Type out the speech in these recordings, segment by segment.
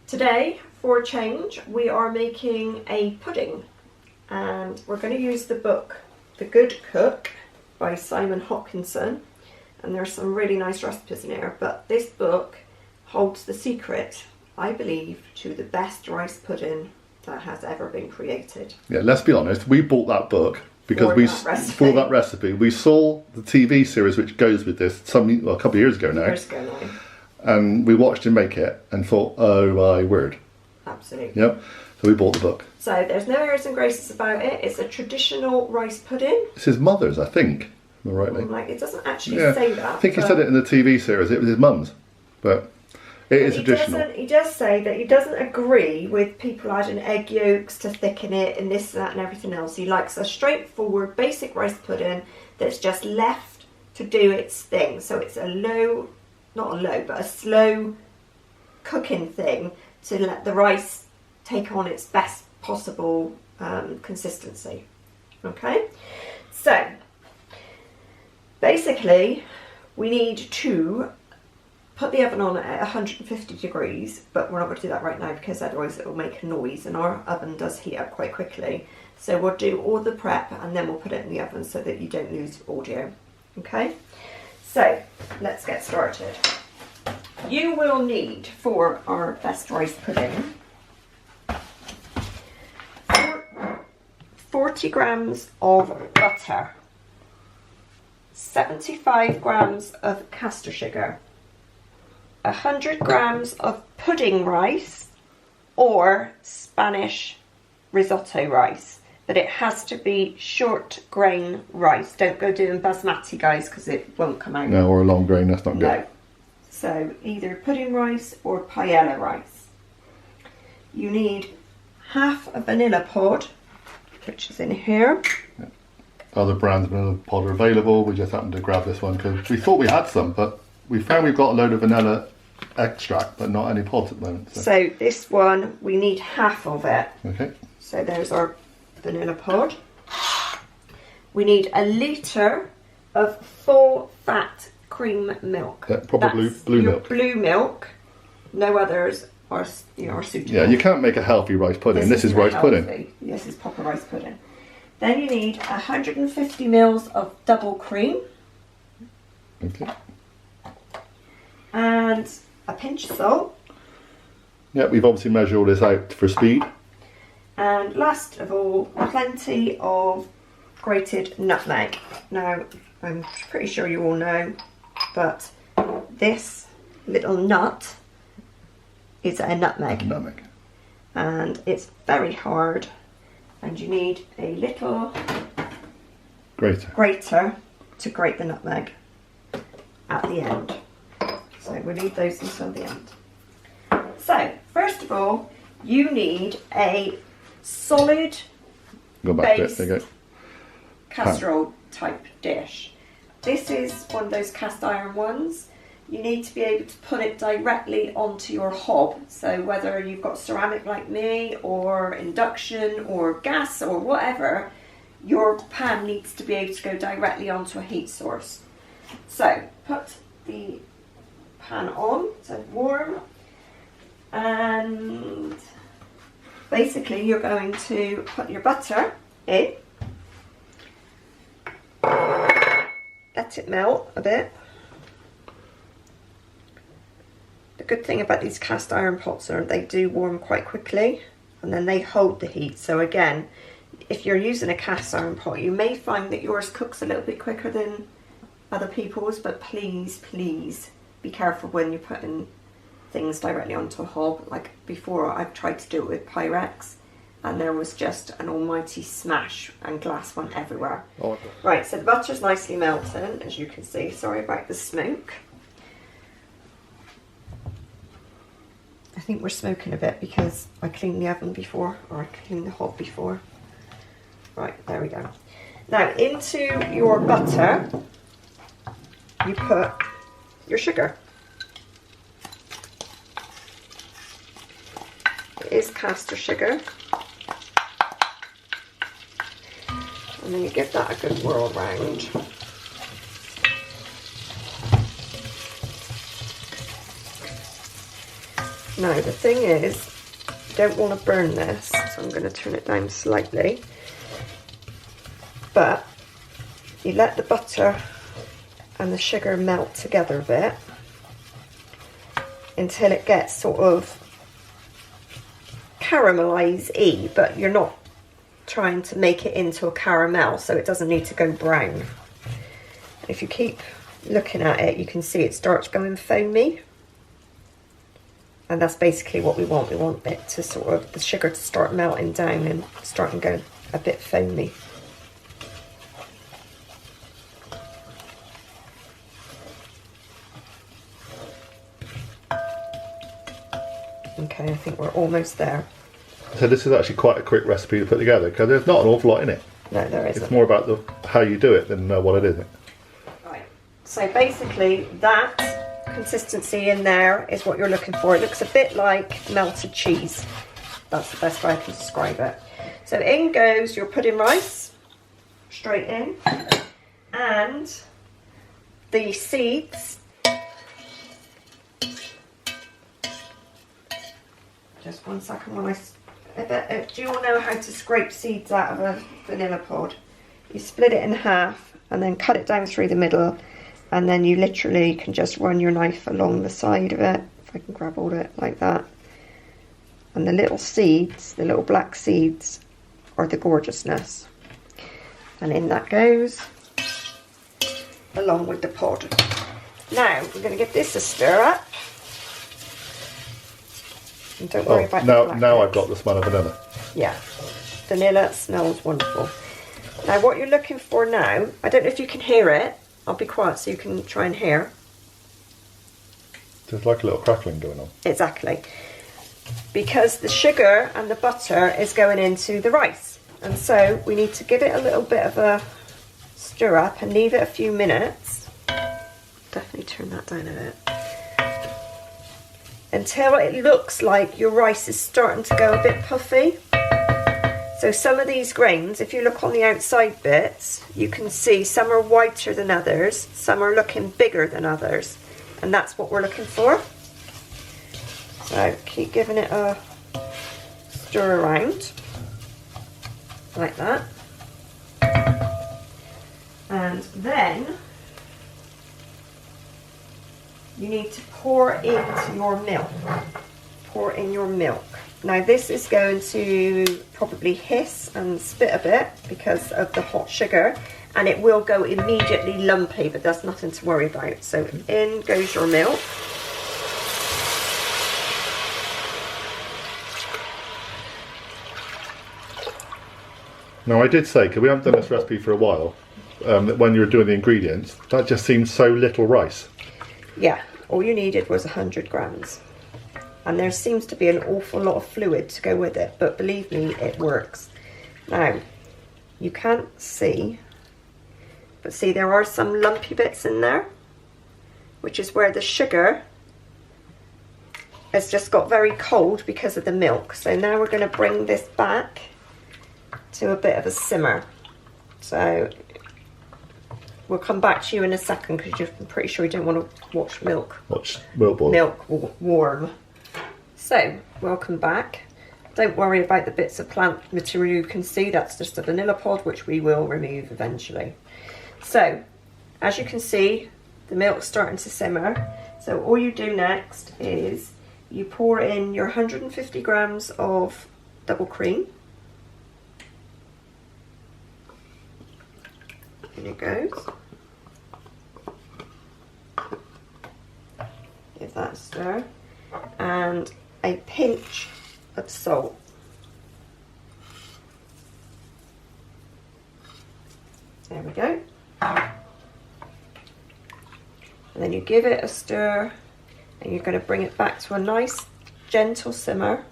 Today, for a change, we are making a pudding, and we're going to use the book The Good Cook by Simon Hopkinson, and there's some really nice recipes in here, but this book holds the secret, I believe, to the best rice pudding that has ever been created. Yeah, let's be honest, we bought that book because for that recipe. We saw the TV series which goes with this a couple of years ago now. And we watched him make it and thought, oh my word. Absolutely. Yep. So we bought the book. So there's no airs and graces about it. It's a traditional rice pudding. It's his mother's, I think. Am I rightly? Like, it doesn't actually say that. I think he said it in the TV series. It was his mum's. But it is traditional. He does say that he doesn't agree with people adding egg yolks to thicken it and this, that and everything else. He likes a straightforward, basic rice pudding that's just left to do its thing. So it's a slow cooking thing to let the rice take on its best possible consistency. Okay, so basically we need to put the oven on at 150 degrees, but we're not going to do that right now because otherwise it will make a noise, and our oven does heat up quite quickly. So we'll do all the prep and then we'll put it in the oven so that you don't lose audio. Okay, so let's get started. You will need, for our best rice pudding, 40 grams of butter, 75 grams of caster sugar, 100 grams of pudding rice or Spanish risotto rice, but it has to be short grain rice. Don't go doing basmati, guys, because it won't come out. No, or a long grain, that's not good. No. So either pudding rice or paella rice. You need half a vanilla pod, which is in here. Yeah. Other brands of vanilla pod are available. We just happened to grab this one because we thought we had some, but we found we've got a load of vanilla extract, but not any pods at the moment. So this one, we need half of it. Okay. So there's our vanilla pod. We need a litre of full fat cream milk. Yeah, probably blue milk. Blue milk. No others are suitable. Yeah, you can't make a healthy rice pudding. This is rice pudding. This is proper rice pudding. Then you need 150 mils of double cream. Okay. And a pinch of salt. Yeah, we've obviously measured all this out for speed. And last of all, plenty of grated nutmeg. Now, I'm pretty sure you all know, but this little nut is a nutmeg. And it's very hard, and you need a little grater to grate the nutmeg at the end. So we'll leave those until the end. So, first of all, you need a solid based casserole type dish. This is one of those cast iron ones. You need to be able to put it directly onto your hob. So whether you've got ceramic like me, or induction, or gas, or whatever, your pan needs to be able to go directly onto a heat source. So put the pan on, so warm, and basically you're going to put your butter in, let it melt a bit. The good thing about these cast iron pots are they do warm quite quickly, and then they hold the heat. So again, if you're using a cast iron pot, you may find that yours cooks a little bit quicker than other people's, but please be careful when you're putting things directly onto a hob. Like before, I've tried to do it with Pyrex, and there was just an almighty smash and glass went everywhere. Oh. Right, so the butter's nicely melting, as you can see. Sorry about the smoke. I think we're smoking a bit because I cleaned the oven before, or I cleaned the hob before. Right, there we go. Now, into your butter, you put your sugar. It is caster sugar. And then you give that a good whirl round. Now the thing is, you don't want to burn this, so I'm going to turn it down slightly. But you let the butter and the sugar melt together a bit until it gets sort of caramelise-y, but you're not trying to make it into a caramel, so it doesn't need to go brown. If you keep looking at it, you can see it starts going foamy, and that's basically what we want. We want it to sort of, the sugar to start melting down and starting to go a bit foamy. Okay, I think we're almost there. So this is actually quite a quick recipe to put together, because there's not an awful lot in it. No, there isn't. It's more about how you do it than what it is. Right. So basically that consistency in there is what you're looking for. It looks a bit like melted cheese. That's the best way I can describe it. So in goes your pudding rice, straight in, and the seeds. Just 1 second while do you all know how to scrape seeds out of a vanilla pod? You split it in half and then cut it down through the middle, and then you literally can just run your knife along the side of it, if I can grab all of it like that. And the little seeds, the little black seeds, are the gorgeousness. And in that goes, along with the pod. Now, we're going to give this a stir up. And don't worry about the black now bits. I've got the smell of vanilla. Yeah, vanilla smells wonderful. Now what you're looking for now, I don't know if you can hear it. I'll be quiet so you can try and hear. There's like a little crackling going on. Exactly. Because the sugar and the butter is going into the rice. And so we need to give it a little bit of a stir up and leave it a few minutes. Definitely turn that down a bit. Until it looks like your rice is starting to go a bit puffy. So some of these grains, if you look on the outside bits, you can see some are whiter than others, some are looking bigger than others, and that's what we're looking for. So keep giving it a stir around, like that. And then you need to pour into your milk. Pour in your milk. Now this is going to probably hiss and spit a bit because of the hot sugar, and it will go immediately lumpy, but that's nothing to worry about. So in goes your milk. Now I did say, because we haven't done this recipe for a while, that when you were doing the ingredients, that just seemed so little rice. Yeah, all you needed was 100 grams. And there seems to be an awful lot of fluid to go with it, but believe me, it works. Now, you can't see, but see there are some lumpy bits in there, which is where the sugar has just got very cold because of the milk. So now we're going to bring this back to a bit of a simmer. So we'll come back to you in a second because I'm pretty sure you don't want to watch milk warm. So, welcome back. Don't worry about the bits of plant material you can see, that's just a vanilla pod, which we will remove eventually. So, as you can see, the milk's starting to simmer. So all you do next is you pour in your 150 grams of double cream. In it goes. Give that a stir. And a pinch of salt. There we go. And then you give it a stir and you're going to bring it back to a nice gentle simmer.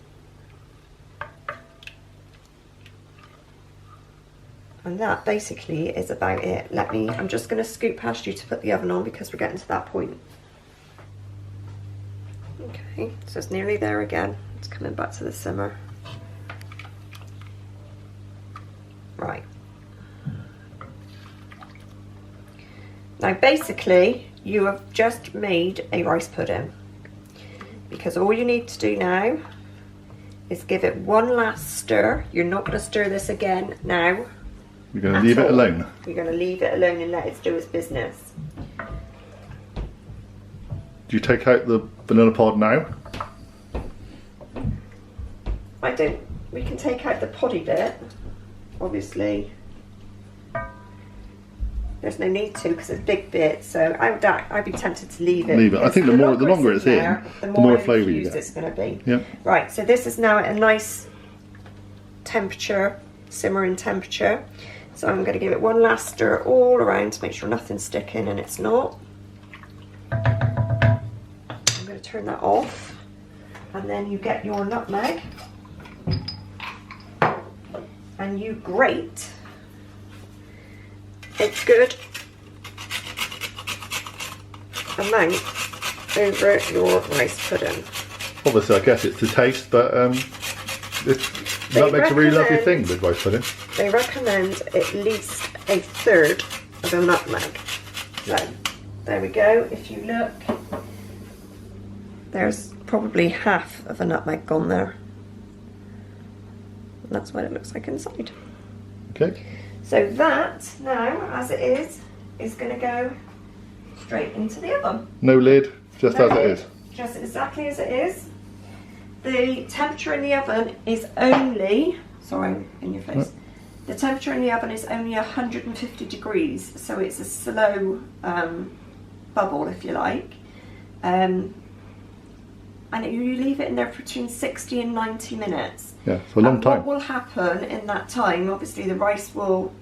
And that basically is about it. I'm just going to scoot past you to put the oven on because we're getting to that point. Okay, so it's nearly there again. It's coming back to the simmer. Right. Now basically, you have just made a rice pudding. because all you need to do now is give it one last stir. You're not going to stir this again now. You're going to leave it alone? You're going to leave it alone and let it do its business. Do you take out the vanilla pod now? We can take out the poddy bit, obviously. There's no need to because it's a big bit, so I'd be tempted to leave it. Leave it. I think the longer it's in, the more flavour you get. It's going to be. Yep. Right, so this is now at a nice temperature, simmering temperature. So I'm going to give it one last stir all around to make sure nothing's sticking, and it's not. I'm going to turn that off, and then you get your nutmeg and you grate a good amount over your rice pudding. Obviously, I guess it's to taste, but that makes a really lovely thing with rice pudding. They recommend at least a third of a nutmeg. So, there we go. If you look, there's probably half of a nutmeg gone there. And that's what it looks like inside. Okay. So that, now, as it is going to go straight into the oven. No lid, just as it is. Just exactly as it is. The temperature in the oven is only, sorry, in your face. The temperature in the oven is only 150 degrees, so it's a slow bubble, if you like. And you leave it in there for between 60 and 90 minutes. Yeah, it's a long time. What will happen in that time, obviously the rice will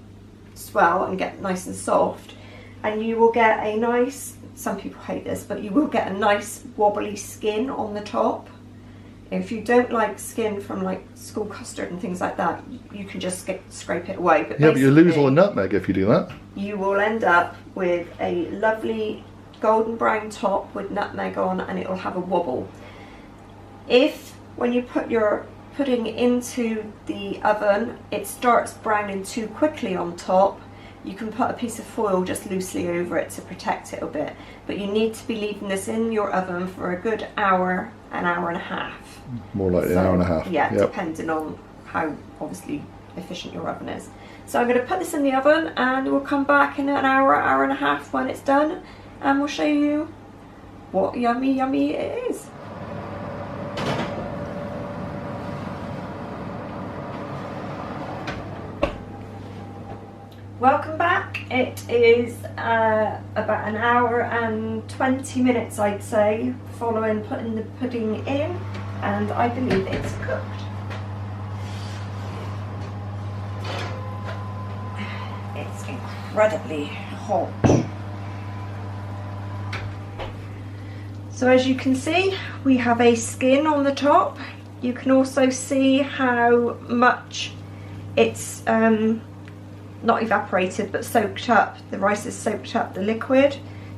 swell and get nice and soft, and you will get a nice, some people hate this, but you will get a nice wobbly skin on the top. If you don't like skin from like school custard and things like that, you can just scrape it away. But yeah, but you lose all the nutmeg if you do that. You will end up with a lovely golden brown top with nutmeg on, and it will have a wobble. If, when you put your pudding into the oven, it starts browning too quickly on top, you can put a piece of foil just loosely over it to protect it a bit. But you need to be leaving this in your oven for a good hour, an hour and a half. More like an hour and a half. Yeah, depending on how obviously efficient your oven is. So I'm going to put this in the oven, and we'll come back in an hour, hour and a half when it's done, and we'll show you what yummy it is. Welcome back. It is about an hour and 20 minutes, I'd say, following putting the pudding in, and I believe it's cooked. It's incredibly hot. So as you can see, we have a skin on the top. You can also see how much it's not evaporated but soaked up. The rice is soaked up the liquid.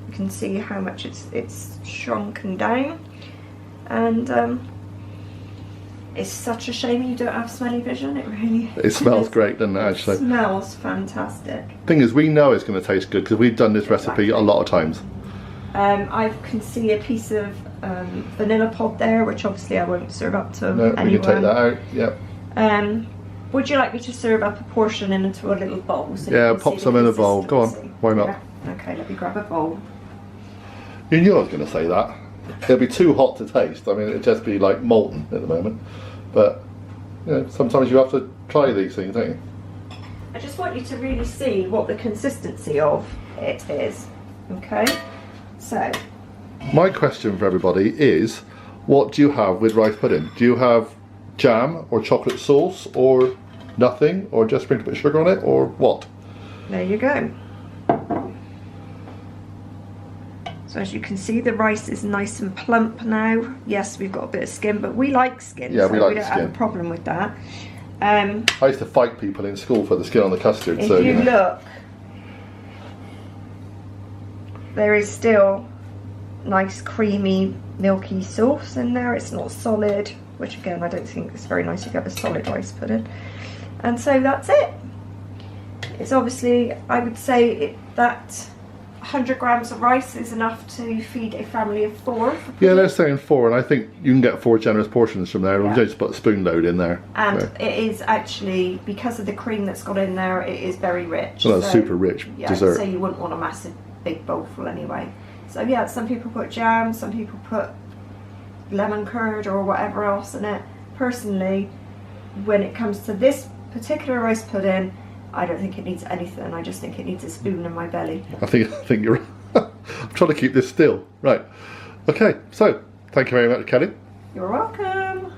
You can see how much it's shrunken down, and it's such a shame you don't have smelly vision. It smells great, doesn't it? Actually, it smells fantastic. Thing is, we know it's going to taste good because we've done this recipe a lot of times. I can see a piece of vanilla pod there, which obviously I won't serve up to anyone. We can take that out. Yep. Would you like me to serve up a portion into a little bowl? So yeah, pop some in a bowl. Go on, why not? Yeah. Okay, let me grab a bowl. You knew I was going to say that. It'll be too hot to taste. I mean, it'd just be like molten at the moment. But you know, sometimes you have to try these things, don't you? I just want you to really see what the consistency of it is. Okay, so my question for everybody is, what do you have with rice pudding? Do you have jam or chocolate sauce or nothing, or just sprinkle a bit of sugar on it, or what? There you go. So as you can see, the rice is nice and plump now. Yes, we've got a bit of skin, but we like skin, yeah, so we don't have a problem with that. I used to fight people in school for the skin on the custard. If so you look, there is still nice creamy milky sauce in there. It's not solid, which again I don't think is very nice if you have a solid rice pudding. And so that's it. It's obviously, I would say that 100 grams of rice is enough to feed a family of 4. Yeah, they're saying 4, and I think you can get 4 generous portions from there. Yeah. We just put a spoon load in there. And it is actually, because of the cream that's got in there, it is very rich. Well, that's super rich dessert. So you wouldn't want a massive big bowl full anyway. So yeah, some people put jam, some people put lemon curd or whatever else in it. Personally, when it comes to this particular rice pudding, I don't think it needs anything. I just think it needs a spoon in my belly. I think you're. I'm trying to keep this still. Right. Okay. So, thank you very much, Kelly. You're welcome.